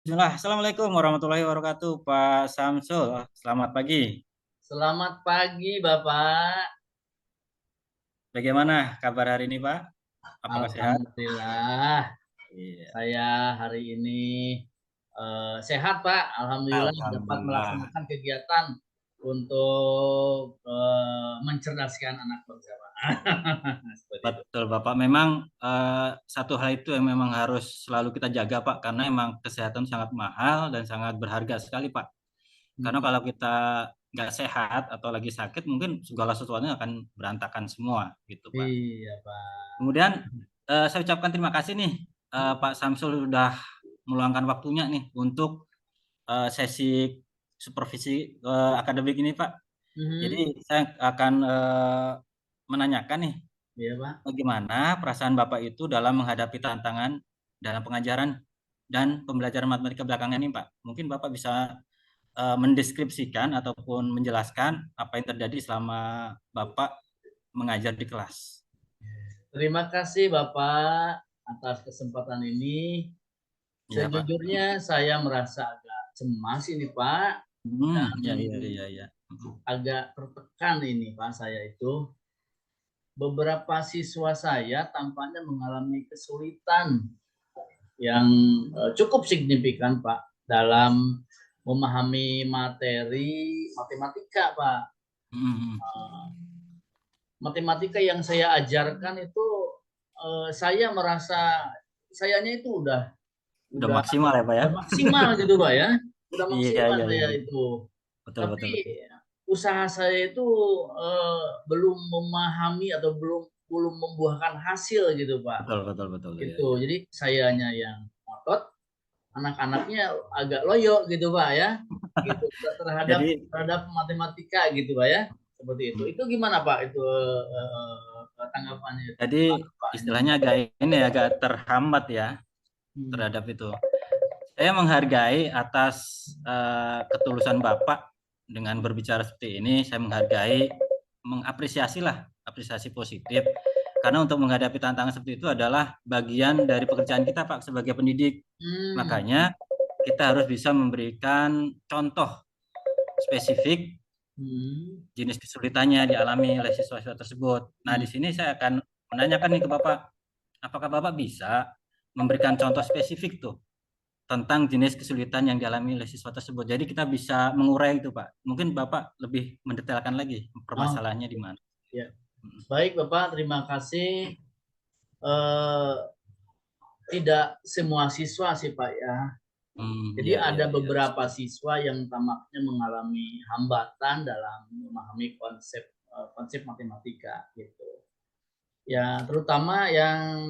Bismillah. Assalamualaikum warahmatullahi wabarakatuh, Pak Samsul. Selamat pagi. Selamat pagi, Bapak. Bagaimana kabar hari ini, Pak? Apakah sehat? Alhamdulillah, Iya. saya hari ini sehat, Pak. Alhamdulillah dapat Alhamdulillah. melaksanakan kegiatan untuk mencerdaskan anak bangsa, Pak. Seperti itu. Betul, Bapak. Memang satu hal itu yang memang harus selalu kita jaga, Pak, karena memang kesehatan sangat mahal dan sangat berharga sekali, Pak. Karena Hmm. kalau kita nggak sehat atau lagi sakit, mungkin segala sesuatunya akan berantakan semua, gitu, Pak. Iya, Pak. Kemudian saya ucapkan terima kasih nih, Pak Samsul sudah meluangkan waktunya nih untuk sesi supervisi akademik ini, Pak. Jadi Mhm. saya akan menanyakan nih, Iya, Pak. bagaimana perasaan Bapak itu dalam menghadapi tantangan dalam pengajaran dan pembelajaran matematika belakangan ini, Pak. Mungkin Bapak bisa mendeskripsikan ataupun menjelaskan apa yang terjadi selama Bapak mengajar di kelas. Terima kasih, Bapak, atas kesempatan ini. Ya, Pak. Sejujurnya saya merasa agak cemas ini, Pak, dan Ya, ya, ya, ya. agak tertekan ini, Pak, saya itu. Beberapa siswa saya tampaknya mengalami kesulitan yang cukup signifikan, Pak, dalam memahami materi matematika, Pak. Matematika yang saya ajarkan itu saya merasa sayanya itu Udah udah maksimal ya, Pak ya? udah maksimal gitu, Pak, ya. Udah Iya, maksimal iya, iya. saya itu. Betul, betul, Tapi betul. usaha saya itu belum memahami atau belum belum membuahkan hasil gitu, Pak. Betul, betul, betul. Iya, Gitu. iya. Jadi sayanya yang ngotot, anak-anaknya agak loyo gitu, Pak, ya. Gitu terhadap Jadi, terhadap matematika gitu, Pak, ya. Seperti itu. hmm, Itu gimana, Pak, itu tanggapannya itu? jadi Pak ini? istilahnya agak ini agak terhambat ya Hmm. terhadap itu. Saya menghargai atas ketulusan Bapak dengan berbicara seperti ini. Saya menghargai, mengapresiasi lah, apresiasi positif. Karena untuk menghadapi tantangan seperti itu adalah bagian dari pekerjaan kita, Pak, sebagai pendidik. Hmm. Makanya kita harus bisa memberikan contoh spesifik Hmm. jenis kesulitannya dialami oleh siswa-siswa tersebut. Nah, di Hmm. sini saya akan menanyakan nih ke Bapak, apakah Bapak bisa memberikan contoh spesifik tuh tentang jenis kesulitan yang dialami oleh siswa tersebut. Jadi kita bisa mengurai itu, Pak. Mungkin Bapak lebih mendetailkan lagi Oh, permasalahannya di mana. ya. Baik, Bapak, terima kasih. Eh, Tidak semua siswa sih, Pak, ya. Jadi Ya, ada ya, ya. beberapa siswa yang tampaknya mengalami hambatan dalam memahami konsep matematika gitu. Ya, terutama yang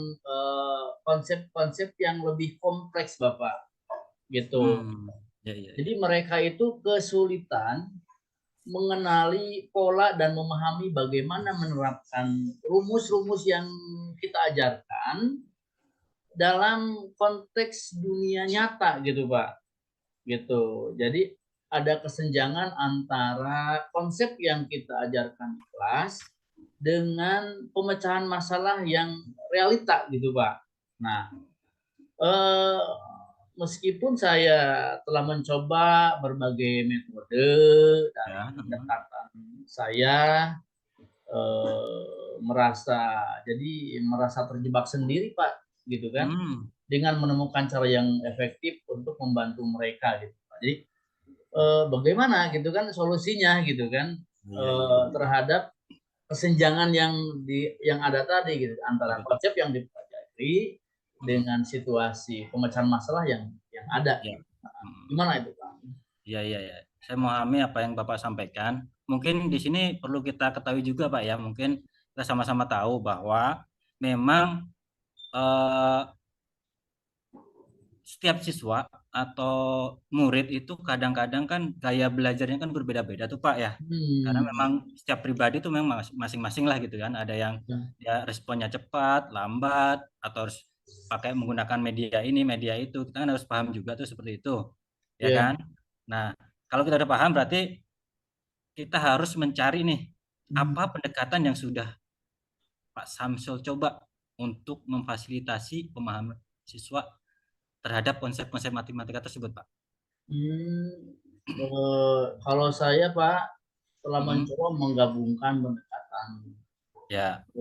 konsep-konsep yang lebih kompleks, Bapak, gitu. Ya, ya, Jadi ya. mereka itu kesulitan mengenali pola dan memahami bagaimana menerapkan rumus-rumus yang kita ajarkan dalam konteks dunia nyata gitu, Pak. Gitu. Jadi ada kesenjangan antara konsep yang kita ajarkan di kelas dengan pemecahan masalah yang realita gitu, Pak. Nah, eh, meskipun saya telah mencoba berbagai metode dari Ya, pendekatan saya merasa terjebak sendiri, Pak, gitu kan, dengan menemukan cara yang efektif untuk membantu mereka gitu, Pak. Jadi bagaimana gitu kan solusinya gitu kan Iya, iya. terhadap kesenjangan yang ada tadi gitu antara Betul. konsep yang dipelajari dengan situasi pemecahan masalah yang ada Ya. gitu. Gimana itu, Pak? Iya, iya, ya. Saya memahami apa yang Bapak sampaikan. Mungkin di sini perlu kita ketahui juga, Pak ya. Mungkin kita sama-sama tahu bahwa memang eh, setiap siswa atau murid itu kadang-kadang kan gaya belajarnya kan berbeda-beda tuh, Pak ya. Karena Hmm. memang setiap pribadi itu memang masing-masing lah gitu kan. Ada yang ya responnya cepat, lambat, atau harus pakai menggunakan media ini, media itu. Kita kan harus paham juga tuh seperti itu, ya Ya. kan? Nah, kalau kita udah paham berarti kita harus mencari nih Hmm. apa pendekatan yang sudah Pak Samsul coba untuk memfasilitasi pemahaman siswa terhadap konsep-konsep matematika tersebut, Pak? Kalau saya, Pak, telah mencoba menggabungkan pendekatan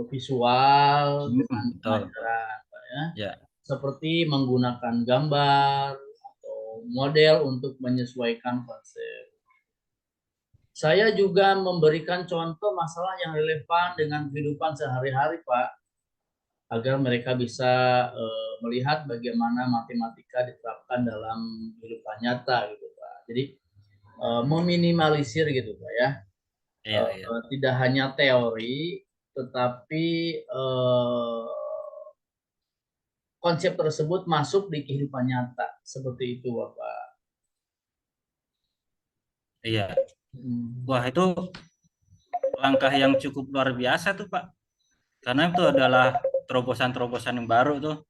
visual dengan pengajaran, Pak, ya. Seperti menggunakan gambar atau model untuk menyesuaikan konsep. Saya juga memberikan contoh masalah yang relevan dengan kehidupan sehari-hari, Pak, agar mereka bisa melihat bagaimana matematika diterapkan dalam kehidupan nyata, gitu, Pak. Jadi meminimalisir, gitu, Pak, ya. Tidak hanya teori, tetapi konsep tersebut masuk di kehidupan nyata, seperti itu, Bapak. Iya. Wah, itu langkah yang cukup luar biasa tuh, Pak. Karena itu adalah terobosan-terobosan yang baru tuh.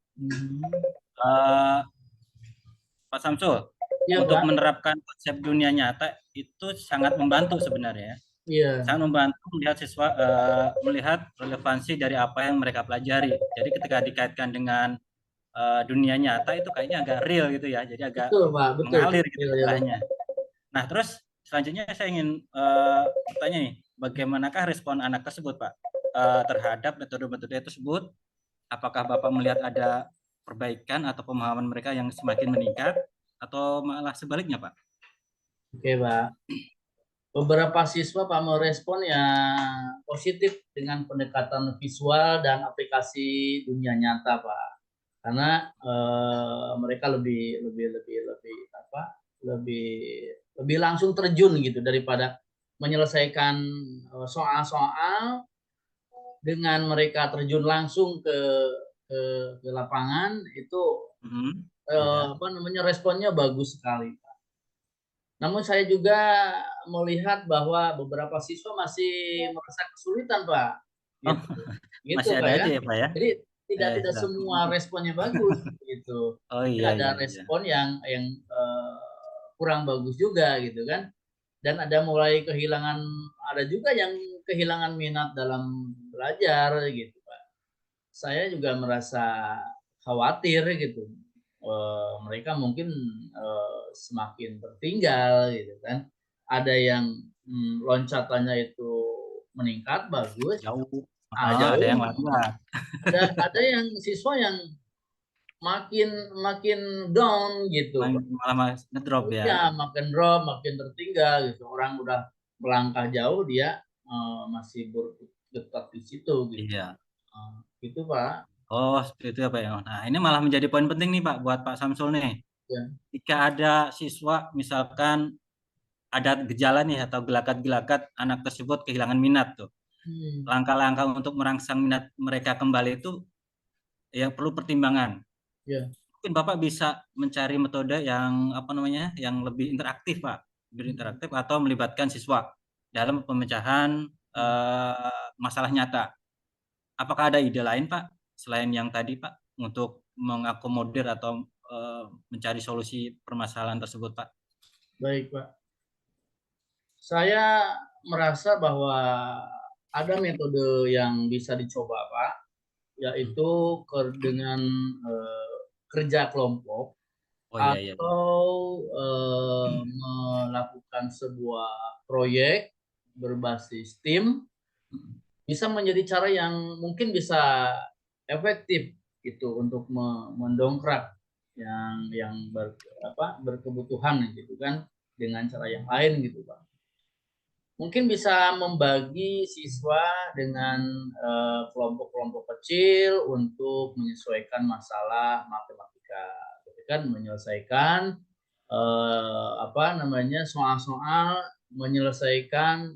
Pak Samsul, ya, untuk Pak, menerapkan konsep dunia nyata itu sangat membantu sebenarnya. Iya. Sangat membantu melihat siswa melihat relevansi dari apa yang mereka pelajari. Jadi ketika dikaitkan dengan dunia nyata itu kayaknya agak real gitu ya. Jadi agak Betul, Pak, betul. mengalir gitu Iya, istilahnya. Nah, terus selanjutnya saya ingin bertanya nih, bagaimanakah respon anak tersebut, Pak, terhadap metode-metode tersebut? Apakah Bapak melihat ada perbaikan atau pemahaman mereka yang semakin meningkat, atau malah sebaliknya, Pak? Oke, Pak. Beberapa siswa, Pak, merespon yang positif dengan pendekatan visual dan aplikasi dunia nyata, Pak. Karena mereka lebih langsung terjun gitu daripada menyelesaikan soal-soal dengan mereka terjun langsung ke lapangan itu responnya bagus sekali, Pak. Namun saya juga melihat bahwa beberapa siswa masih merasa kesulitan, Pak. Gitu. Gitu, Masih Pak, ada ya. aja ya, Pak, ya? Jadi tidak semua responnya bagus gitu. Ada respon yang kurang bagus juga gitu kan. Dan ada juga yang kehilangan minat dalam belajar gitu, Pak. Saya juga merasa khawatir gitu. Mereka mungkin semakin tertinggal gitu kan. Ada yang loncatannya itu meningkat bagus, Jauh. jauh. Ada yang lambat. Ada yang siswa yang makin down gitu, Pak. Malah ngedrop ya. Ya, makin drop, makin tertinggal gitu. Orang udah melangkah jauh, dia masih bergetar di situ gitu. Iya. Gitu, Pak. Oh, seperti itu ya, Pak, ya. Nah, ini malah menjadi poin penting nih, Pak, buat Pak Samsul nih. Ya. Jika ada siswa misalkan ada gejala nih atau gelagat-gelagat anak tersebut kehilangan minat tuh. Langkah-langkah untuk merangsang minat mereka kembali itu yang perlu pertimbangan. Ya. Mungkin Bapak bisa mencari metode yang yang lebih interaktif, Pak, lebih interaktif atau melibatkan siswa dalam pemecahan masalah nyata. Apakah ada ide lain, Pak, selain yang tadi, Pak, untuk mengakomodir atau mencari solusi permasalahan tersebut, Pak? Baik, Pak. Saya merasa bahwa ada metode yang bisa dicoba, Pak, yaitu dengan kerja kelompok atau melakukan sebuah proyek berbasis tim bisa menjadi cara yang mungkin bisa efektif gitu untuk mendongkrak yang berkebutuhan gitu kan dengan cara yang lain gitu, Pak. Mungkin bisa membagi siswa dengan kelompok-kelompok kecil untuk menyesuaikan masalah matematika, gitu kan, menyelesaikan soal-soal, menyelesaikan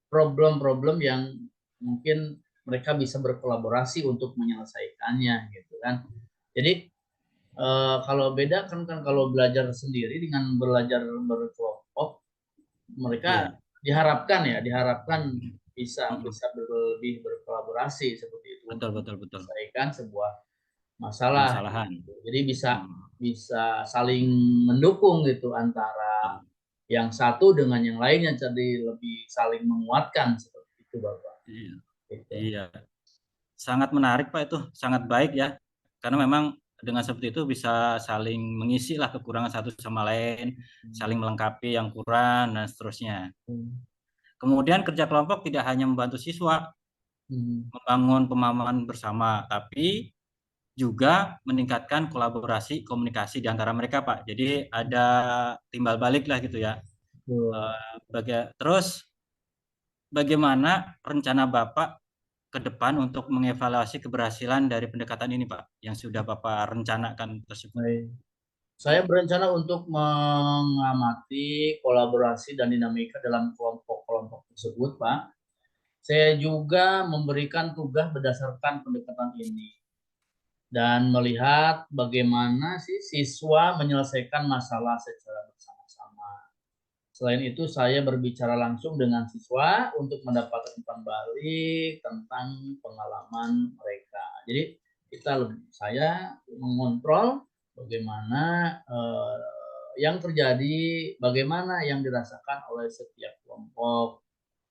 problem-problem yang mungkin mereka bisa berkolaborasi untuk menyelesaikannya, gitu kan. Jadi kalau beda kan kalau belajar sendiri dengan belajar berkelompok, mereka diharapkan bisa lebih berkolaborasi seperti itu untuk menyelesaikan sebuah masalah. Jadi bisa saling mendukung gitu antara yang satu dengan yang lainnya, jadi lebih saling menguatkan seperti itu, Bapak. Iya. Sangat menarik, Pak, itu sangat baik ya. Karena memang Dengan seperti itu bisa saling mengisi lah kekurangan satu sama lain, saling melengkapi yang kurang dan seterusnya. Hmm. Kemudian kerja kelompok tidak hanya membantu siswa Hmm. membangun pemahaman bersama, tapi juga meningkatkan kolaborasi komunikasi di antara mereka, Pak. Jadi ada timbal balik lah gitu ya. Betul. Terus bagaimana rencana Bapak ke depan untuk mengevaluasi keberhasilan dari pendekatan ini, Pak, yang sudah Bapak rencanakan tersebut? Baik. Saya berencana untuk mengamati kolaborasi dan dinamika dalam kelompok-kelompok tersebut, Pak. Saya juga memberikan tugas berdasarkan pendekatan ini dan melihat bagaimana sih siswa menyelesaikan masalah secara bersama-sama. Selain itu, saya berbicara langsung dengan siswa untuk mendapatkan umpan balik tentang pengalaman mereka. Jadi saya mengontrol bagaimana yang terjadi, bagaimana yang dirasakan oleh setiap kelompok,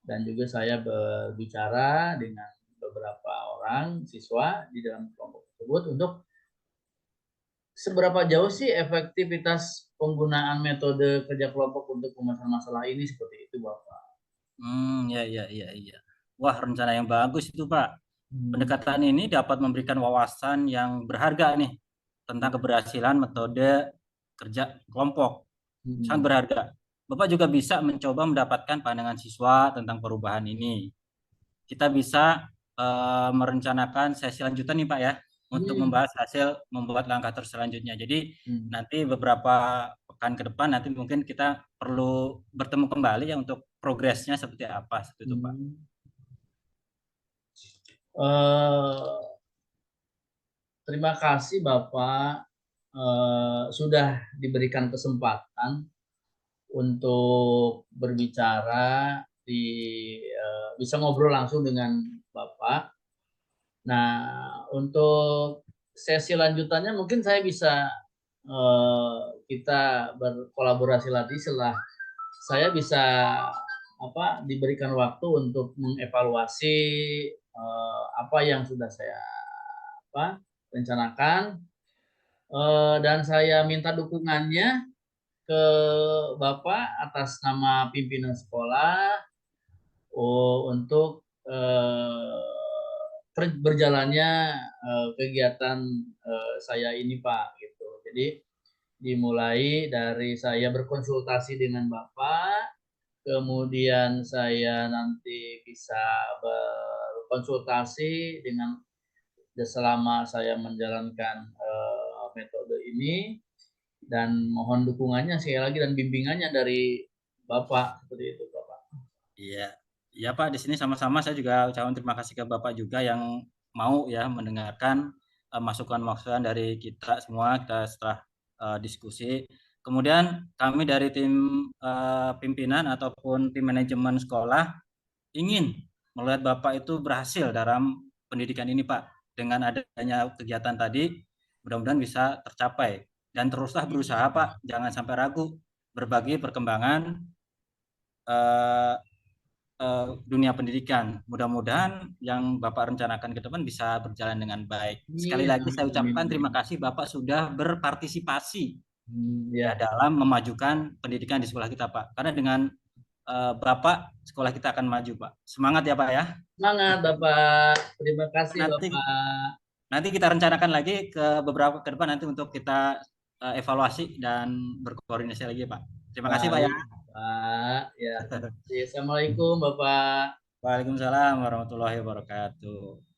dan juga saya berbicara dengan beberapa orang siswa di dalam kelompok tersebut untuk seberapa jauh sih efektivitas penggunaan metode kerja kelompok untuk pemecahkan masalah ini, seperti itu, Bapak. Ya, ya, ya, ya. Wah, rencana yang bagus itu, Pak. Hmm. Pendekatan ini dapat memberikan wawasan yang berharga nih tentang keberhasilan metode kerja kelompok. Sangat Hmm. berharga. Bapak juga bisa mencoba mendapatkan pandangan siswa tentang perubahan ini. Kita bisa merencanakan sesi lanjutan nih, Pak ya, untuk Hmm. membahas hasil membuat langkah terus selanjutnya. Jadi Hmm. nanti beberapa pekan ke depan nanti mungkin kita perlu bertemu kembali ya untuk progresnya seperti apa seperti itu, Pak. Hmm. Eh, Terima kasih Bapak, sudah diberikan kesempatan untuk berbicara bisa ngobrol langsung dengan Bapak. Nah, untuk sesi lanjutannya mungkin saya bisa kita berkolaborasi lagi setelah saya bisa diberikan waktu untuk mengevaluasi apa yang sudah saya rencanakan, dan saya minta dukungannya ke Bapak atas nama pimpinan sekolah untuk berjalannya kegiatan saya ini, Pak, gitu. Jadi dimulai dari saya berkonsultasi dengan Bapak, kemudian saya nanti bisa berkonsultasi dengan selama saya menjalankan metode ini, dan mohon dukungannya sekali lagi dan bimbingannya dari Bapak, seperti itu, Bapak. Iya, iya Pak. Di sini sama-sama saya juga ucapkan terima kasih ke Bapak juga yang mau ya mendengarkan masukan-masukan dari kita semua kita setelah diskusi. Kemudian kami dari tim pimpinan ataupun tim manajemen sekolah ingin melihat Bapak itu berhasil dalam pendidikan ini, Pak. Dengan adanya kegiatan tadi, mudah-mudahan bisa tercapai. Dan teruslah berusaha, Pak. Jangan sampai ragu berbagi perkembangan eh, dunia pendidikan. Mudah-mudahan yang Bapak rencanakan ke depan bisa berjalan dengan baik. Sekali Amin, lagi amin, saya amin, ucapkan terima amin. kasih Bapak sudah berpartisipasi ya Ya, dalam memajukan pendidikan di sekolah kita, Pak. Karena dengan Bapak sekolah kita akan maju, Pak. Semangat ya, Pak ya. semangat Bapak. Terima kasih Nanti Bapak. nanti kita rencanakan lagi ke beberapa ke depan nanti untuk kita evaluasi dan berkoordinasi lagi, Pak. Terima kasih, Pak ya. Baik, Pak. Ya, terima kasih. Assalamualaikum Bapak. Waalaikumsalam warahmatullahi wabarakatuh.